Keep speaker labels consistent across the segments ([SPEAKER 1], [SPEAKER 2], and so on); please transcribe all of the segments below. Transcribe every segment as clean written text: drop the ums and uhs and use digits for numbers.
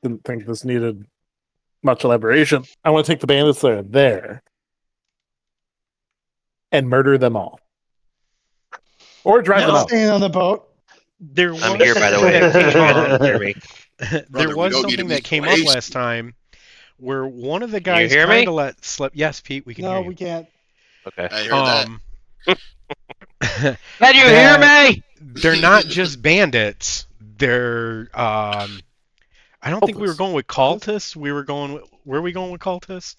[SPEAKER 1] didn't think this needed much elaboration. I want to take the bandits that are there and murder them all. Or drive them out.
[SPEAKER 2] Staying on the boat.
[SPEAKER 3] I'm here, by the way. In case you guys didn't hear me.
[SPEAKER 4] There was something that came up last time where one of the guys
[SPEAKER 3] hear me?
[SPEAKER 4] kind of let slip. Yes, Pete, we can hear you.
[SPEAKER 2] No, we can't.
[SPEAKER 3] Okay.
[SPEAKER 5] I heard that.
[SPEAKER 3] Can you hear me?
[SPEAKER 4] They're not just bandits. They're I don't think we were going with cultists. Were we going with cultists?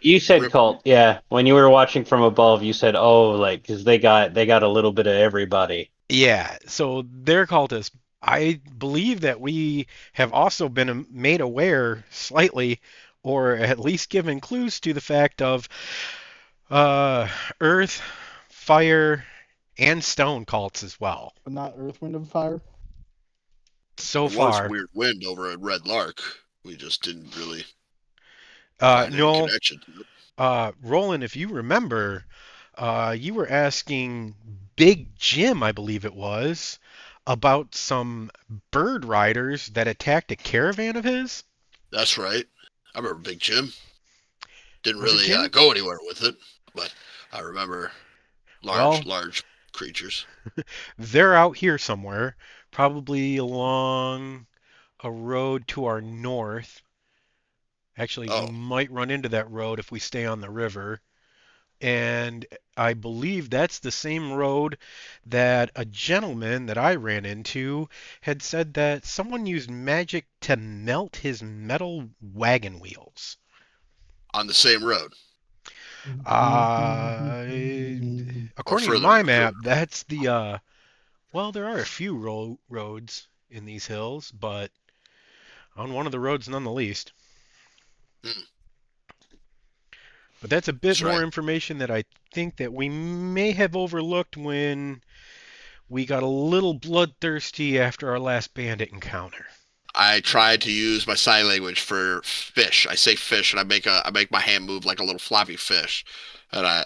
[SPEAKER 6] You said cult, yeah. When you were watching from above, you said, "Oh, like because they got a little bit of everybody."
[SPEAKER 4] Yeah, so they're cultists. I believe that we have also been made aware slightly, or at least given clues to the fact of earth, fire, and stone cults as well.
[SPEAKER 2] But not Earth, Wind, and Fire.
[SPEAKER 4] So
[SPEAKER 5] There was
[SPEAKER 4] far,
[SPEAKER 5] weird wind over at Red Lark. We just didn't really
[SPEAKER 4] no.
[SPEAKER 5] connection to it.
[SPEAKER 4] Roland, if you remember, you were asking Big Jim, I believe it was, about some bird riders that attacked a caravan of his.
[SPEAKER 5] That's right. I remember Big Jim. Didn't
[SPEAKER 4] Was it
[SPEAKER 5] really
[SPEAKER 4] Jim?
[SPEAKER 5] go anywhere with it, but I remember large creatures.
[SPEAKER 4] They're out here somewhere, probably along a road to our north. Actually, we might run into that road if we stay on the river. And I believe that's the same road that a gentleman that I ran into had said that someone used magic to melt his metal wagon wheels.
[SPEAKER 5] On the same road.
[SPEAKER 4] According to my map, that's the well, there are a few roads in these hills, but on one of the roads none the least. But that's a bit more information that I think that we may have overlooked when we got a little bloodthirsty after our last bandit encounter.
[SPEAKER 5] I tried to use my sign language for fish. I say fish, and I make my hand move like a little floppy fish, and I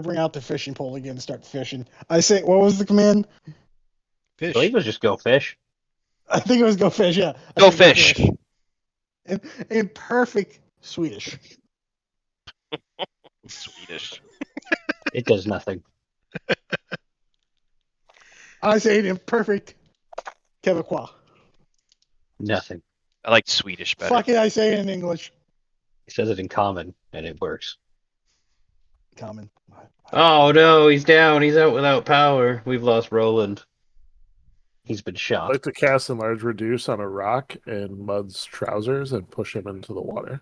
[SPEAKER 2] bring out the fishing pole again and start fishing. I say, what was the command?
[SPEAKER 4] Fish.
[SPEAKER 6] I believe it was just go fish.
[SPEAKER 2] I think it was go fish. Yeah.
[SPEAKER 3] Go fish.
[SPEAKER 2] In perfect Swedish.
[SPEAKER 3] Swedish.
[SPEAKER 6] It does nothing.
[SPEAKER 2] I say it in perfect Quebecois.
[SPEAKER 6] Nothing.
[SPEAKER 3] I like Swedish better.
[SPEAKER 2] Fuck it, I say it in English.
[SPEAKER 6] He says it in common, and it works.
[SPEAKER 2] Common.
[SPEAKER 6] Oh no, he's down. He's out without power. We've lost Roland. He's been
[SPEAKER 1] I'd
[SPEAKER 6] shot.
[SPEAKER 1] like to cast Enlarge Reduce on a rock in Mud's trousers and push him into the water.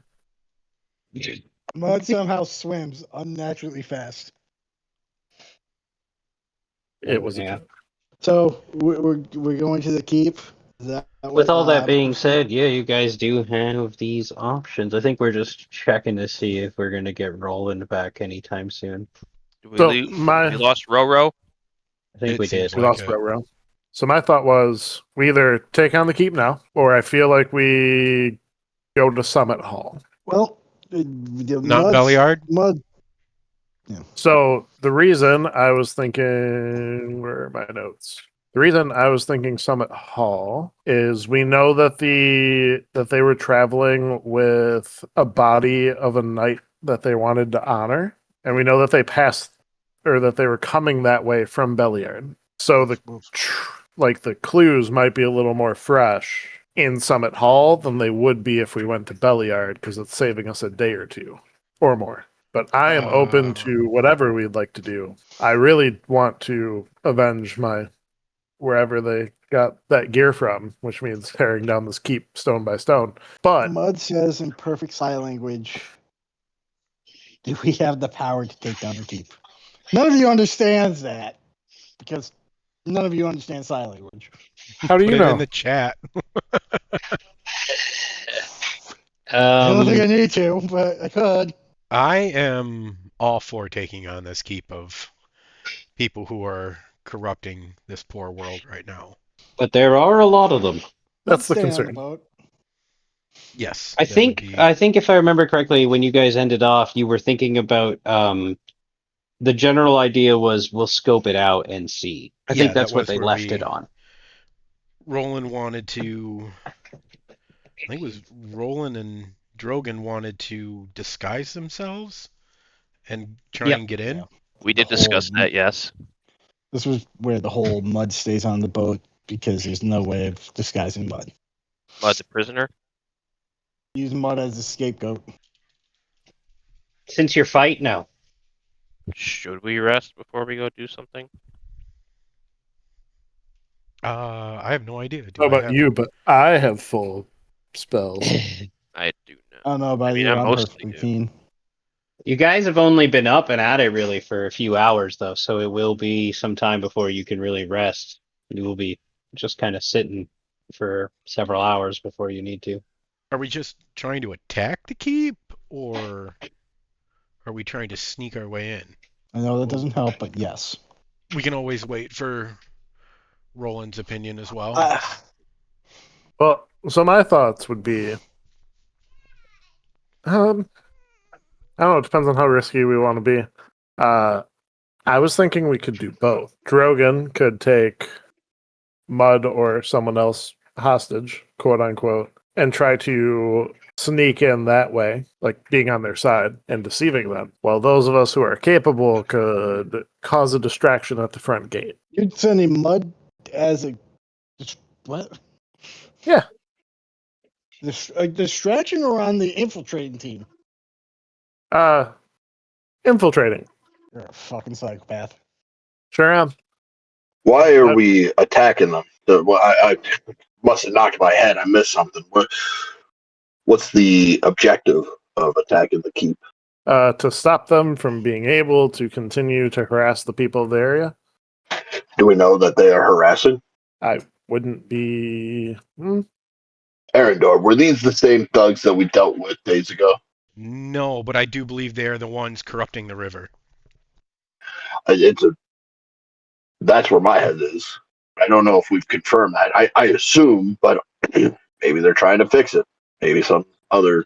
[SPEAKER 2] Mud somehow swims unnaturally fast.
[SPEAKER 1] It was
[SPEAKER 2] So we're going to the keep.
[SPEAKER 6] With all that being said, yeah, you guys do have these options. I think we're just checking to see if we're going to get Roland back anytime soon.
[SPEAKER 3] We lost Roro?
[SPEAKER 6] I think we did.
[SPEAKER 1] We lost Roro. So my thought was we either take on the keep now, or I feel like we go to Summit Hall.
[SPEAKER 2] Well,
[SPEAKER 4] not Belliard?
[SPEAKER 2] Mud.
[SPEAKER 1] Yeah. So the reason I was thinking, where are my notes? The reason I was thinking Summit Hall is we know that they were traveling with a body of a knight that they wanted to honor, and we know that they passed or that they were coming that way from Belliard. So the clues might be a little more fresh in Summit Hall than they would be if we went to Belliard because it's saving us a day or two or more. But I am open to whatever we'd like to do. I really want to avenge wherever they got that gear from, which means tearing down this keep stone by stone. But
[SPEAKER 2] Mud says in perfect sign language, do we have the power to take down the keep? None of you understands that because none of you understand sign language.
[SPEAKER 1] How do you know?
[SPEAKER 4] It in the chat.
[SPEAKER 2] I don't think I need to, but I could.
[SPEAKER 4] I am all for taking on this keep of people who are corrupting this poor world right now.
[SPEAKER 6] But there are a lot of them.
[SPEAKER 1] That's the concern.
[SPEAKER 4] Yes.
[SPEAKER 6] I think if I remember correctly, when you guys ended off, you were thinking about the general idea was we'll scope it out and see. I think that's what they left it on.
[SPEAKER 4] Roland wanted to I think it was Roland and Drogon wanted to disguise themselves and try
[SPEAKER 6] Yep.
[SPEAKER 4] and get in.
[SPEAKER 2] Yeah.
[SPEAKER 3] We
[SPEAKER 2] The
[SPEAKER 3] did discuss
[SPEAKER 2] whole-
[SPEAKER 3] that, yes.
[SPEAKER 2] This was where the whole mud stays on the boat because there's no way of disguising mud.
[SPEAKER 3] Mud the prisoner.
[SPEAKER 2] Use mud as a scapegoat.
[SPEAKER 6] Since your fight, no.
[SPEAKER 3] Should we rest before we go do something?
[SPEAKER 4] I have no idea. Do
[SPEAKER 1] How
[SPEAKER 4] I
[SPEAKER 1] about
[SPEAKER 4] have...
[SPEAKER 1] you? But I have full spells.
[SPEAKER 3] I do know.
[SPEAKER 2] I don't know about
[SPEAKER 3] I mean,
[SPEAKER 2] you.
[SPEAKER 3] I
[SPEAKER 2] I'm
[SPEAKER 3] mostly
[SPEAKER 2] perfectly
[SPEAKER 3] do.
[SPEAKER 2] keen.
[SPEAKER 6] You guys have only been up and at it really for a few hours, though, so it will be some time before you can really rest. You will be just kind of sitting for several hours before you need to.
[SPEAKER 4] Are we just trying to attack the keep, or are we trying to sneak our way in?
[SPEAKER 2] I know that doesn't help, but yes.
[SPEAKER 4] We can always wait for Roland's opinion as well.
[SPEAKER 1] Well, so my thoughts would be, I don't know. It depends on how risky we want to be. I was thinking we could do both. Drogon could take Mud or someone else hostage, quote unquote, and try to sneak in that way, like being on their side and deceiving them. While those of us who are capable could cause a distraction at the front gate.
[SPEAKER 2] You're sending mud as a what?
[SPEAKER 1] Yeah.
[SPEAKER 2] A distraction or on the infiltrating team?
[SPEAKER 1] Infiltrating.
[SPEAKER 2] You're a fucking psychopath.
[SPEAKER 1] Sure am.
[SPEAKER 7] Why are we attacking them? I must have knocked my head. I missed something. What's the objective of attacking the keep?
[SPEAKER 1] To stop them from being able to continue to harass the people of the area.
[SPEAKER 7] Do we know that they are harassing?
[SPEAKER 1] I wouldn't be.
[SPEAKER 7] Arendor, were these the same thugs that we dealt with days ago?
[SPEAKER 4] No, but I do believe they are the ones corrupting the river.
[SPEAKER 7] That's where my head is. I don't know if we've confirmed that. I assume, but maybe they're trying to fix it. Maybe some other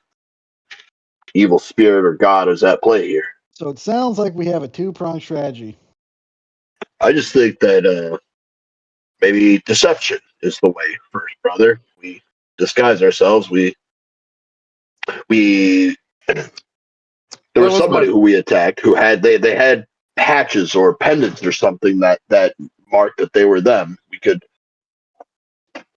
[SPEAKER 7] evil spirit or god is at play here.
[SPEAKER 2] So it sounds like we have a two-pronged strategy.
[SPEAKER 7] I just think that maybe deception is the way first, brother. We disguise ourselves. There was somebody who we attacked who had they had patches or pendants or something that marked that they were them. We could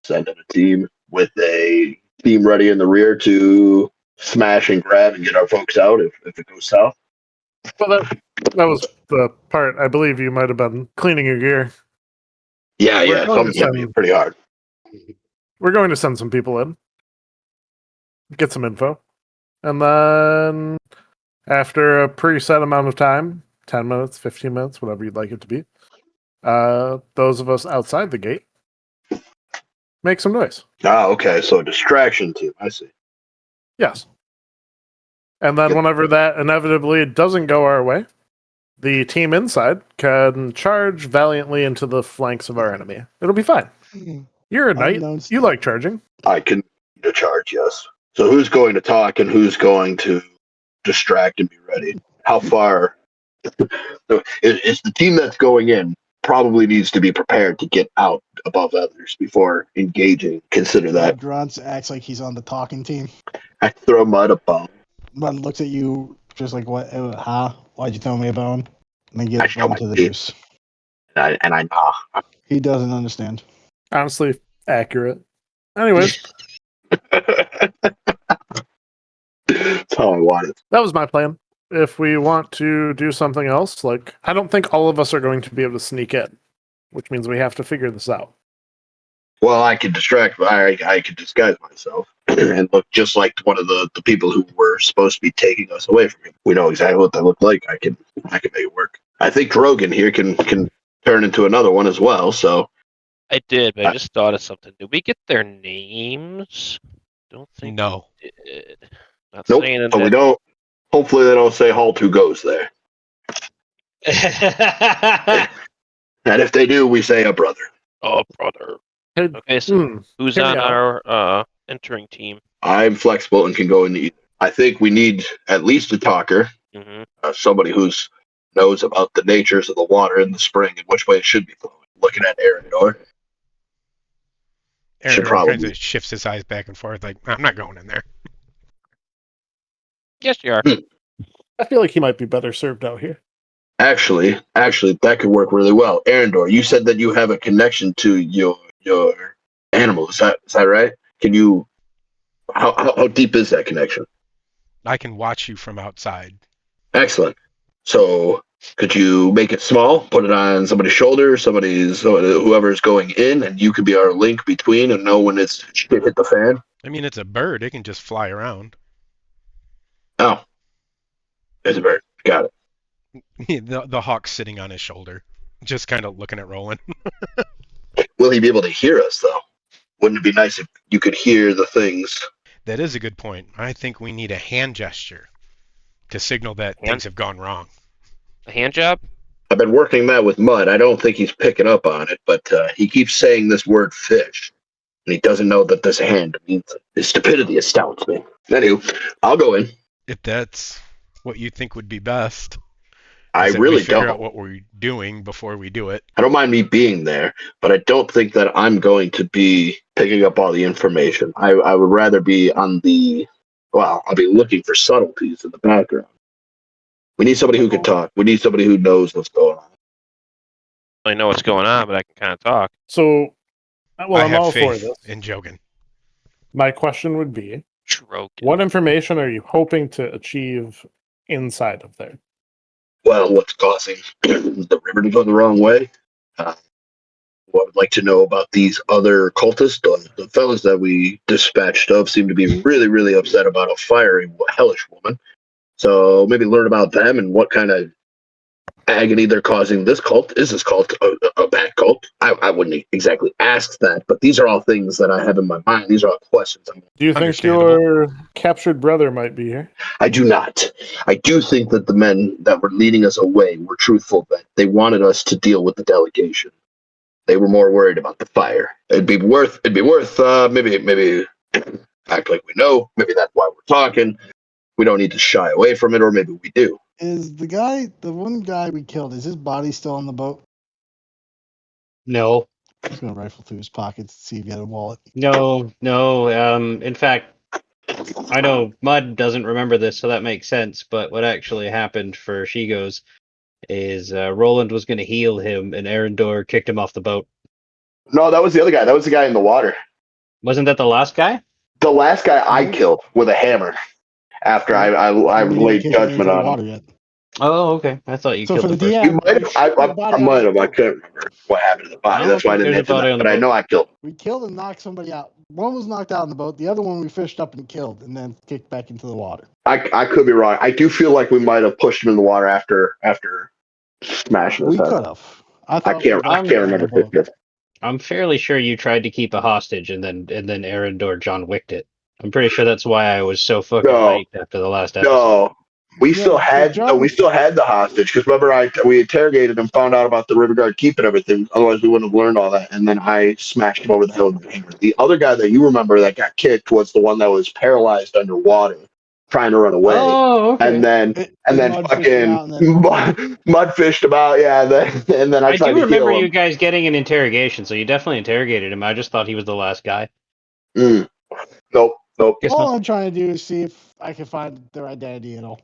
[SPEAKER 7] send in a team with a team ready in the rear to smash and grab and get our folks out if it goes south.
[SPEAKER 1] Well, that was the part. I believe you might have been cleaning your gear.
[SPEAKER 7] Yeah,
[SPEAKER 1] going
[SPEAKER 7] some
[SPEAKER 1] to
[SPEAKER 7] hit me
[SPEAKER 1] send-
[SPEAKER 7] pretty hard.
[SPEAKER 1] We're going to send some people in, get some info, and then after a preset amount of time, 10 minutes, 15 minutes, whatever you'd like it to be, those of us outside the gate make some noise.
[SPEAKER 7] Ah, okay, so a distraction team. I see.
[SPEAKER 1] Yes. And then whenever that inevitably doesn't go our way, the team inside can charge valiantly into the flanks of our enemy. It'll be fine. You're a knight.
[SPEAKER 2] Unknown
[SPEAKER 1] You like charging.
[SPEAKER 7] I can charge, yes. So who's going to talk and who's going to distract and be ready? How far? Is the team that's going in probably needs to be prepared to get out above others before engaging. Consider that.
[SPEAKER 2] Grunts acts like he's on the talking team.
[SPEAKER 7] I throw mud a bone.
[SPEAKER 2] Mud looks at you just like, what? Huh? Why'd you tell me about him? And then
[SPEAKER 7] I
[SPEAKER 2] gets
[SPEAKER 7] know
[SPEAKER 2] run to
[SPEAKER 7] my
[SPEAKER 2] the
[SPEAKER 7] team.
[SPEAKER 2] noose.
[SPEAKER 7] And I know.
[SPEAKER 2] He doesn't understand.
[SPEAKER 1] Honestly, accurate. Anyways,
[SPEAKER 7] That's how I want it.
[SPEAKER 1] that was my plan. If we want to do something else, like, I don't think all of us are going to be able to sneak in, which means we have to figure this out.
[SPEAKER 7] Well, I could distract. I could disguise myself and look just like one of the people who were supposed to be taking us away from him. We know exactly what they look like. I can make it work. I think Drogon here can turn into another one as well. So
[SPEAKER 3] I did, but I just thought of something. Did we get their names? Don't think
[SPEAKER 4] No.
[SPEAKER 3] we did. Not
[SPEAKER 7] nope.
[SPEAKER 3] saying
[SPEAKER 7] So we
[SPEAKER 3] that.
[SPEAKER 7] don't. Hopefully, they don't say halt who goes there. And if they do, we say a brother.
[SPEAKER 3] Oh, brother.
[SPEAKER 1] Hey,
[SPEAKER 3] Okay, so who's
[SPEAKER 1] hear me
[SPEAKER 3] on
[SPEAKER 1] out.
[SPEAKER 3] our entering team?
[SPEAKER 7] I'm flexible and can go into either. I think we need at least a talker,
[SPEAKER 3] Mm-hmm.
[SPEAKER 7] somebody who's knows about the natures of the water in the spring and which way it should be flowing. Looking at Arendor. Should
[SPEAKER 4] Aragorn
[SPEAKER 7] probably.
[SPEAKER 4] kind of shifts his eyes back and forth, like, I'm not going in there.
[SPEAKER 3] Yes, you are.
[SPEAKER 1] I feel like he might be better served out here.
[SPEAKER 7] Actually, that could work really well. Arendor, you said that you have a connection to your animal. Is that right? Can you? How deep is that connection?
[SPEAKER 4] I can watch you from outside.
[SPEAKER 7] Excellent. So, could you make it small? Put it on somebody's shoulder, whoever's going in, and you could be our link between and know when it's shit hit the fan.
[SPEAKER 4] I mean, it's a bird. It can just fly around.
[SPEAKER 7] Oh, there's a bird. Got it.
[SPEAKER 4] The hawk's sitting on his shoulder, just kind of looking at Roland.
[SPEAKER 7] Will he be able to hear us, though? Wouldn't it be nice if you could hear the things?
[SPEAKER 4] That is a good point. I think we need a hand gesture to signal that
[SPEAKER 3] Hand?
[SPEAKER 4] things have gone wrong.
[SPEAKER 3] A hand job?
[SPEAKER 7] I've been working that with Mud. I don't think he's picking up on it, but he keeps saying this word fish. And he doesn't know that this hand means it. His stupidity astounds me. Anywho, I'll go in.
[SPEAKER 4] If that's what you think would be best.
[SPEAKER 7] I
[SPEAKER 4] is that we
[SPEAKER 7] really
[SPEAKER 4] figure
[SPEAKER 7] don't.
[SPEAKER 4] out what we're doing before we do it.
[SPEAKER 7] I don't mind me being there, but I don't think that I'm going to be picking up all the information. I would rather be on the, I'll be looking for subtleties in the background. We need somebody who can talk. We need somebody who knows what's going on.
[SPEAKER 3] I know what's going on, but I can kind of talk.
[SPEAKER 1] So, well,
[SPEAKER 4] I
[SPEAKER 1] I'm
[SPEAKER 4] have
[SPEAKER 1] all for
[SPEAKER 4] faith
[SPEAKER 1] this.
[SPEAKER 4] in Jogan.
[SPEAKER 1] My question would be,
[SPEAKER 3] Stroke.
[SPEAKER 1] what information are you hoping to achieve inside of there?
[SPEAKER 7] Well, what's causing the river to go the wrong way? What I'd like to know about these other cultists. The fellas that we dispatched of seem to be really, really upset about a fiery, hellish woman. So maybe learn about them and what kind of agony they're causing this cult. Is this cult a bad cult? I wouldn't exactly ask that, but these are all things that I have in my mind. These are all questions.
[SPEAKER 1] Do you think
[SPEAKER 4] Understandable.
[SPEAKER 1] your captured brother might be here?
[SPEAKER 7] I do not. I do think that the men that were leading us away were truthful, that they wanted us to deal with the delegation. They were more worried about the fire. It'd be worth maybe act like we know. Maybe that's why we're talking. We don't need to shy away from it, or maybe we do.
[SPEAKER 2] Is the one guy we killed, is his body still on the boat?
[SPEAKER 6] No,
[SPEAKER 2] I'm just gonna rifle through his pockets to see if he had a wallet.
[SPEAKER 6] no. In fact, I know Mud doesn't remember this, so that makes sense. But what actually happened for Shigos is Roland was going to heal him, and Arendor kicked him off the boat.
[SPEAKER 7] No, that was the other guy. That was the guy in the water.
[SPEAKER 6] Wasn't that the last guy?
[SPEAKER 7] The last guy I killed with a hammer after I laid judgment on him.
[SPEAKER 2] Yet.
[SPEAKER 6] Oh, okay. I thought you
[SPEAKER 2] So
[SPEAKER 6] killed
[SPEAKER 2] for
[SPEAKER 6] the
[SPEAKER 2] the
[SPEAKER 6] person.
[SPEAKER 7] You might have. I might have. I couldn't remember what happened to the body.
[SPEAKER 6] I don't
[SPEAKER 7] That's why I
[SPEAKER 6] think
[SPEAKER 7] didn't
[SPEAKER 6] there's a
[SPEAKER 7] answer
[SPEAKER 6] body
[SPEAKER 7] that.
[SPEAKER 6] on the
[SPEAKER 7] But I
[SPEAKER 6] boat.
[SPEAKER 7] know I killed him.
[SPEAKER 2] We killed and knocked somebody out. One was knocked out on the boat. The other one we fished up and killed, and then kicked back into the water.
[SPEAKER 7] I could be wrong. I do feel like we might have pushed him in the water after smashing his
[SPEAKER 2] We
[SPEAKER 7] head.
[SPEAKER 2] could have. I
[SPEAKER 7] can't remember. For sure.
[SPEAKER 6] I'm fairly sure you tried to keep a hostage, and then Arendor John Wicked it. I'm pretty sure that's why I was so fucking hyped after the last episode.
[SPEAKER 7] No, we
[SPEAKER 2] Yeah,
[SPEAKER 7] still had
[SPEAKER 2] John-
[SPEAKER 7] we still had the hostage because remember we interrogated him, found out about the River Guard keep and everything. Otherwise, we wouldn't have learned all that. And then I smashed him over the head with a hammer. The other guy that you remember that got kicked was the one that was paralyzed underwater, trying to run away.
[SPEAKER 6] Oh, okay.
[SPEAKER 7] And then
[SPEAKER 2] Mud fished him out,
[SPEAKER 7] fucking mud fished him out. Yeah, and then I
[SPEAKER 6] I
[SPEAKER 7] tried
[SPEAKER 6] do
[SPEAKER 7] to
[SPEAKER 6] remember
[SPEAKER 7] heal
[SPEAKER 6] you
[SPEAKER 7] him.
[SPEAKER 6] guys getting an interrogation, so you definitely interrogated him. I just thought he was the last guy.
[SPEAKER 7] Nope.
[SPEAKER 6] Guess
[SPEAKER 2] All
[SPEAKER 6] not.
[SPEAKER 2] I'm trying to do is see if I can find their identity at all.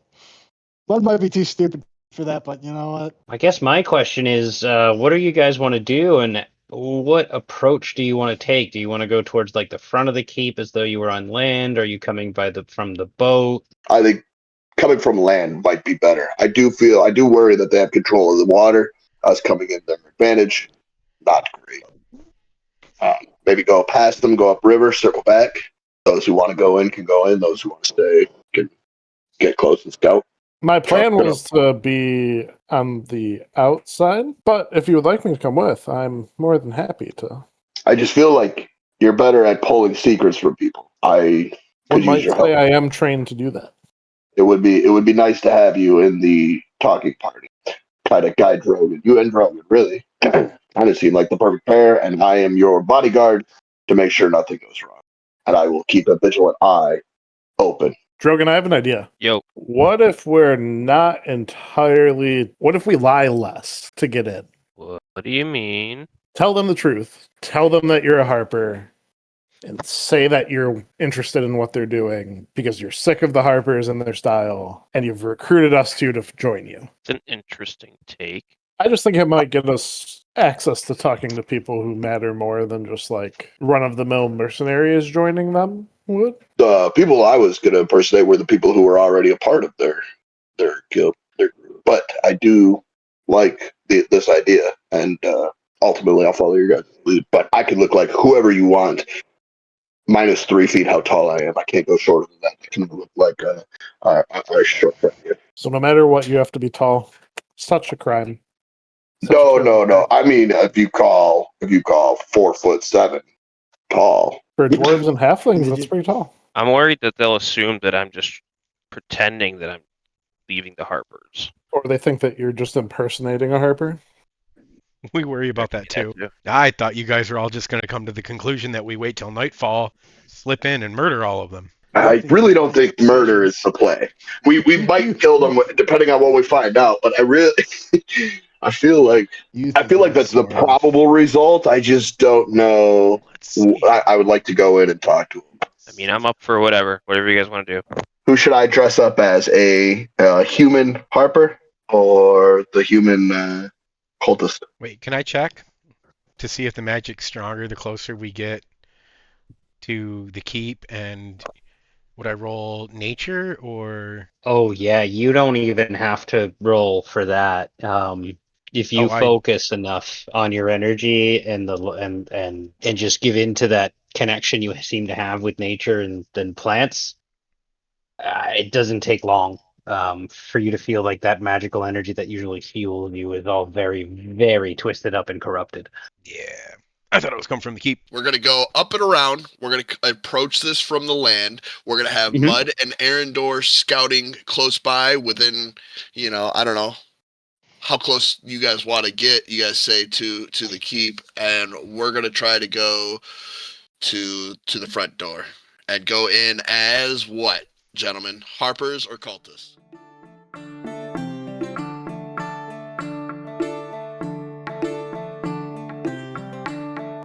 [SPEAKER 2] Blood might be too stupid for that, but you know what?
[SPEAKER 6] I guess my question is, what do you guys want to do, and what approach do you want to take? Do you want to go towards like the front of the keep as though you were on land? Are you coming from the boat?
[SPEAKER 7] I think coming from land might be better. I do worry that they have control of the water. Us coming in their advantage, not great. Maybe go past them, go upriver, circle back. Those who want to go in can go in. Those who want to stay can get close and scout.
[SPEAKER 1] My plan was to be on the outside, but if you would like me to come with, I'm more than happy to.
[SPEAKER 7] I just feel like you're better at pulling secrets from people. I
[SPEAKER 1] One
[SPEAKER 7] could
[SPEAKER 1] might
[SPEAKER 7] use your
[SPEAKER 1] say
[SPEAKER 7] help.
[SPEAKER 1] I am trained to do that.
[SPEAKER 7] It would be nice to have you in the talking party. Try to guide Drogon. You and Drogon, really. Kind of seem like the perfect pair, and I am your bodyguard to make sure nothing goes wrong. And I will keep a vigilant eye open.
[SPEAKER 1] Drogon, I have an idea.
[SPEAKER 3] Yo,
[SPEAKER 1] What if we're not entirely... What if we lie less to get in?
[SPEAKER 3] what do you mean?
[SPEAKER 1] Tell them the truth. Tell them that you're a Harper. and say that you're interested in what they're doing because you're sick of the Harpers and their style, and you've recruited us to join you.
[SPEAKER 3] It's an interesting take.
[SPEAKER 1] I just think it might give us access to talking to people who matter more than just like run-of-the-mill mercenaries joining them would.
[SPEAKER 7] The people I was going to impersonate were the people who were already a part of their guild, their group. But I do like this idea, and ultimately I'll follow your guys' lead. But I can look like whoever you want, minus 3 feet how tall I am. I can't go shorter than that. I can look like a short friend here.
[SPEAKER 1] So no matter what, you have to be tall. Such a crime. Such a
[SPEAKER 7] No.
[SPEAKER 1] terrible crime.
[SPEAKER 7] I mean, if you call 4'7" tall.
[SPEAKER 1] For dwarves and halflings, that's pretty tall.
[SPEAKER 3] I'm worried that they'll assume that I'm just pretending that I'm leaving the Harpers.
[SPEAKER 1] Or they think that you're just impersonating a Harper.
[SPEAKER 4] We worry about that too.
[SPEAKER 3] Yeah.
[SPEAKER 4] I thought you guys were all just going to come to the conclusion that we wait till nightfall, slip in, and murder all of them.
[SPEAKER 7] I really don't think murder is the play. We might kill them depending on what we find out, but I feel like that's the probable result. I just don't know.
[SPEAKER 4] Let's see.
[SPEAKER 7] I would like to go in and talk to them.
[SPEAKER 3] I mean, I'm up for whatever you guys want to do.
[SPEAKER 7] Who should I dress up as? A human Harper or the human cultist?
[SPEAKER 4] Wait, can I check to see if the magic's stronger the closer we get to the keep? And would I roll nature or?
[SPEAKER 6] Oh yeah, you don't even have to roll for that. If you focus enough on your energy and just give in to that connection you seem to have with nature and plants, it doesn't take long for you to feel like that magical energy that usually fuels you is all very, very twisted up and corrupted.
[SPEAKER 4] Yeah, I thought it was coming from the keep.
[SPEAKER 5] We're going to go up and around. We're going to approach this from the land. We're going to have Mud and Arendor scouting close by within, I don't know how close you guys want to get, you guys say, to the keep. And we're going to try to go to the front door and go in as what, gentlemen? Harpers or cultists?